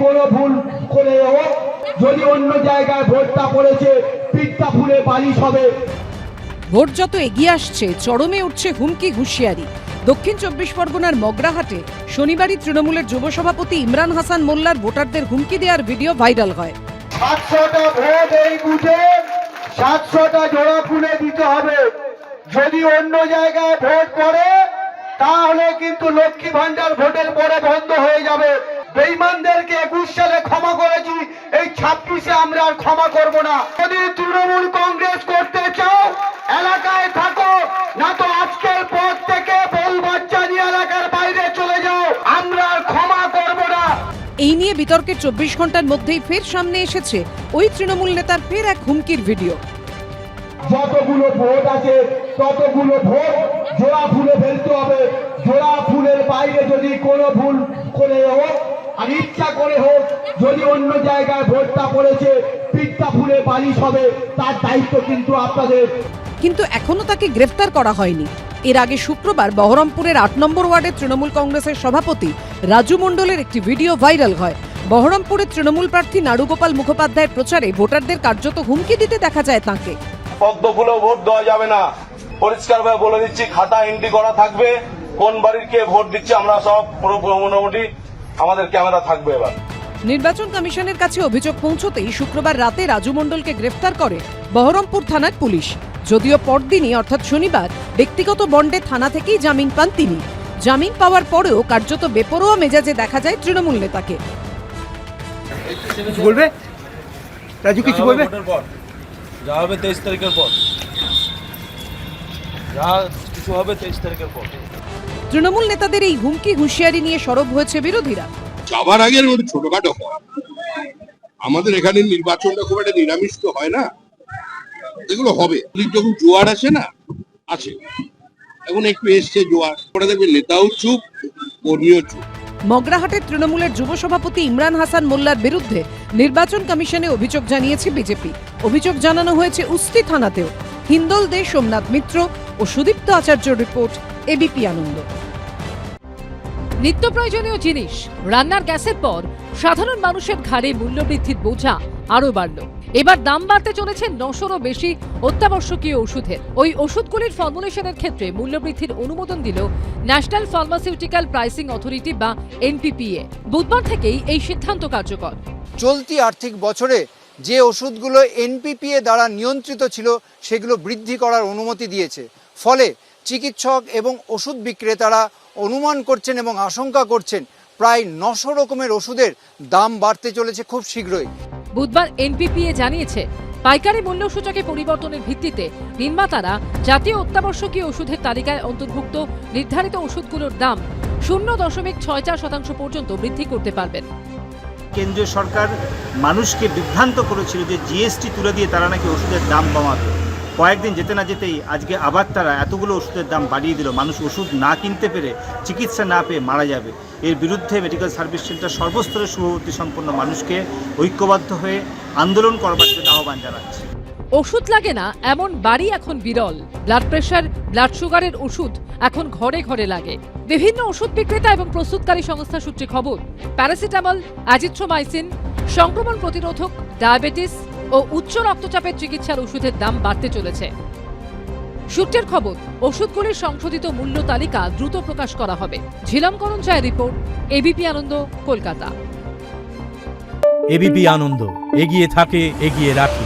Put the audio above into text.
কোনো ভুল করে হোক, যদি অন্য জায়গায় ভোটটা পড়েছে পিঠটা ফুলে বালিশ হবে। ভোট যত এগিয়ে আসছে চরমে উঠছে হুমকি হুঁশিয়ারি। দক্ষিণ 24 পরগনার মগরাহাটে শনিবারই তৃণমূলের যুব সভাপতি ইমরান হাসান মোল্লার ভোটারদের হুমকি দেওয়ার ভিডিও ভাইরাল হয়। 700টা ভোট এই বুথে 700টা জোড়া ফুলে দিতে হবে। যদি অন্য জায়গায় ভোট পড়ে তাহলে কিন্তু লক্ষ্মী ভান্ডার ভোটের পরে বন্ধ হয়ে যাবে। বেঈমানদেরকে 21 সালে ক্ষমা করেছি, এই 26-এ আমরা আর ক্ষমা করব না। যদি তৃণমূল কংগ্রেস করতে চাও এলাকায় থাকো, না তো আজকের পর থেকে বউ বাচ্চা নিয়ে এলাকার বাইরে চলে যাও, আমরা আর ক্ষমা করব না। এই নিয়ে বিতর্কের 24 ঘন্টার মধ্যেই ফের সামনে এসেছে ওই তৃণমূল নেতার ফের এক হুমকির ভিডিও। যতগুলো ভোট আছে ততগুলো ভোট জোড়া ফুলে ফেলতে হবে। জোড়া ফুলের বাইরে যদি কোনো ভুল করে হোক আর ইচ্ছা করে হোক, যদি অন্য জায়গায় ভোটটা পড়েছে পিঠটা ফুলে বালিশ হবে, তার দায়িত্ব কিন্তু আপনাদের। কিন্তু এখনো তাকে গ্রেফতার করা হয়নি। এর আগে শুক্রবার বহরমপুরের 8 নম্বর ওয়ার্ডের তৃণমূল কংগ্রেসের সভাপতি রাজু মণ্ডলের একটি ভিডিও ভাইরাল হয়। বহরমপুরের তৃণমূল প্রার্থী নাড়ুগোপাল মুখোপাধ্যায়ের প্রচারে ভোটারদের কার্যত হুমকি দিতে দেখা যায় তাঁকে। পদ্মফুলে ভোট দেওয়া যাবে না, পরিষ্কারভাবে বলে দিচ্ছি, খাতা এন্ট্রি করা থাকবে, কোন বাড়ির কে ভোট দিচ্ছে আমরা সব পুরো মোটামুটি আমাদের ক্যামেরা থাকবে। এবার নির্বাচন কমিশনের কাছে অভিযোগ পৌঁছতেই শুক্রবার রাতে রাজু মণ্ডলকে গ্রেফতার করে বহরমপুর থানার পুলিশ। যদিও পরদিনই অর্থাৎ শনিবার ব্যক্তিগত বন্ডে থানা থেকেই জামিন পান তিনি। জামিন পাওয়ার পরেও কার্যত বেপরোয়া মেজাজে দেখা যায় তৃণমূল নেতাকে। বলবে রাজু কিছু বলবে? যা হবে 23 তারিখের পর, যা কিছু হবে 23 তারিখের পর। তৃণমূল নেতাদের এই হুমকি হুঁশিয়ারি নিয়ে সরব হয়েছে বিরোধীরা। যাবার আগে ছোটখাটো হয়, আমাদের এখানে নির্বাচনটা খুব একটা নিরামিষ তো হয় না, এগুলো হবে। যখন জোয়ার আসে না, আছে এখন একটু এসছে জোয়ার, পরে দেখবে নেতাও চুপ, কর্মীও চুপ। মগরাহাটের তৃণমূলের যুব সভাপতি ইমরান হাসান মোল্লার বিরুদ্ধে নির্বাচন কমিশনে অভিযোগ জানিয়েছে বিজেপি। অভিযোগ জানানো হয়েছে উস্তি থানাতেও। হিন্দল দে, সোমনাথ মিত্র ও সুদীপ্ত আচার্যর রিপোর্ট, এবিপি আনন্দ। নিত্য প্রয়োজনীয় জিনিস, রান্নার গ্যাসের পর সাধারণ মানুষের ঘাড়ে মূল্যবৃদ্ধির বোঝা আরো বাড়ল। এবার দাম বাড়তে চলেছে 900-রও বেশি অত্যাবশ্যকীয় ওষুধের। ওই ওষুধগুলির ফর্মুলেশনের ক্ষেত্রে মূল্যবৃদ্ধির অনুমোদন দিল ন্যাশনাল ফার্মাসিউটিক্যাল প্রাইসিং অথরিটি বা এনপিপিএ। বুধবার থেকেই এই সিদ্ধান্ত কার্যকর। চলতি আর্থিক বছরে যে ওষুধগুলো এনপিপিএ দ্বারা নিয়ন্ত্রিত ছিল সেগুলো বৃদ্ধি করার অনুমতি দিয়েছে। ফলে চিকিৎসক এবং ওষুধ বিক্রেতারা অনুমান করছেন এবং আশঙ্কা করছেন প্রায় 900 রকমের ওষুধের দাম বাড়তে চলেছে খুব শীঘ্রই। বুধবার এনপিপিএ জানিয়েছে, পাইকারি মূল্য সূচকে পরিবর্তনের ভিত্তিতে নির্মাতারা জাতীয় অত্যাবশ্যকীয় ওষুধের তালিকায় অন্তর্ভুক্ত নির্ধারিত ওষুধগুলোর দাম 0.64% পর্যন্ত বৃদ্ধি করতে পারবেন। কেন্দ্রীয় সরকার মানুষকে বিভ্রান্ত করেছিল যে জিএসটি তুলে দিয়ে তারা নাকি ওষুধের দাম কমাবে। কয়েকদিন যেতে না যেতেই আজকে আবার তারা এতগুলো ওষুধের দাম বাড়িয়ে দিল। মানুষ ওষুধ না কিনতে পেরে, চিকিৎসা না পেয়ে মারা যাবে। এর বিরুদ্ধে মেডিকেল সার্ভিস সেন্টার সর্বস্তরের শুভবুদ্ধি সম্পন্ন মানুষকে ঐক্যবদ্ধ হয়ে আন্দোলন করবার জন্য আহ্বান জানাচ্ছে। ওষুধ লাগে না এমন বাড়ি এখন বিরল। ব্লাড প্রেশার, ব্লাড সুগারের ওষুধ এখন ঘরে ঘরে লাগে। বিভিন্ন ওষুধ বিক্রেতা এবং প্রস্তুতকারী সংস্থা সূত্রে খবর, প্যারাসিটামল, অ্যাজিথ্রোমাইসিন, সংক্রমণ প্রতিরোধক, ডায়াবেটিস ও উচ্চ রক্তচাপের চিকিৎসার ওষুধের দাম বাড়তে চলেছে। সূত্রের খবর, ওষুধগুলির সংশোধিত মূল্য তালিকা দ্রুত প্রকাশ করা হবে। ঝিলম করঞ্চায়ের রিপোর্ট, এবিপি আনন্দ, কলকাতা। এবিপি আনন্দ, এগিয়ে থাকে, এগিয়ে রাখে।